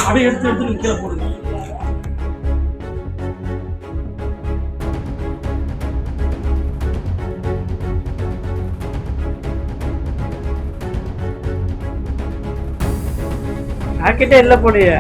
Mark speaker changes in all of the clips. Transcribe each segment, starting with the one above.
Speaker 1: அப்படியே எடுத்து எடுத்து கீழே போடுங்க. பாக்கெட்டே இல்ல போடுங்க.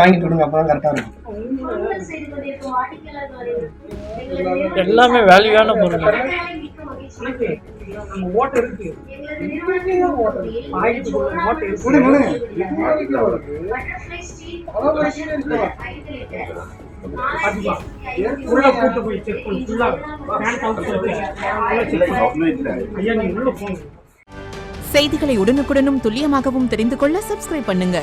Speaker 2: வாங்கிட்டு விடுங்க, அப்பதான் கரெக்டா இருக்கும்.
Speaker 1: எல்லாமே வேல்யூவான பொருள்.
Speaker 3: செய்திகளை உடனுக்குடனும் துல்லியமாகவும் தெரிந்து கொள்ள சப்ஸ்கிரைப் பண்ணுங்க.